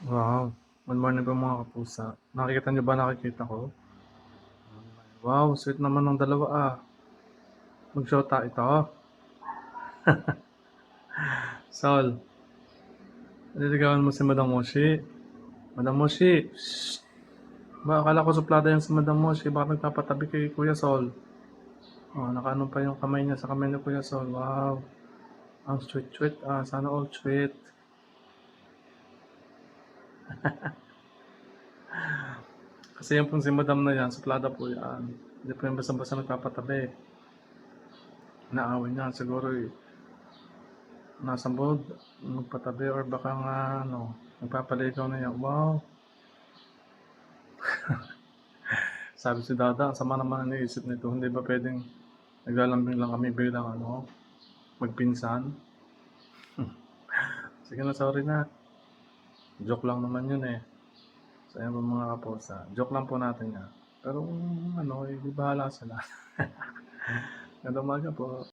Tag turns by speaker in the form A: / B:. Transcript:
A: Wow, good morning po mga kapusa. Nakikita niyo ba nakikita ko? Wow, sweet naman ng dalawa ah. Mag-shota ito. Sol, nililigawan mo si Madam Moshi. Madam Moshi, shh. Ba, akala ko suplada yan si Madam Moshi. Baka nagpapatabi kay Kuya Sol. Oh, nakaano pa yung kamay niya sa kamay ni Kuya Sol. Wow, ang sweet-sweet ah. Sana all sweet. Kasi yung pong si Madam na yan, suplada po yan. Hindi po yung basta-basta nagpapatabi. Inaaway niya siguro eh. Nasa mood, magpatabi or baka nga ano, nagpapaligaw na yan. Wow, sabi si Dada, ang sama naman ang iniisip nito. Hindi ba pwedeng naglalambing lang kami bilang ano, magpinsan? Sige na, sorry na. Joke lang naman yun eh. Sa inyo mga kaposa. Joke lang po natin yan. Pero ano, eh, di bahala sila. Ganda umaga po.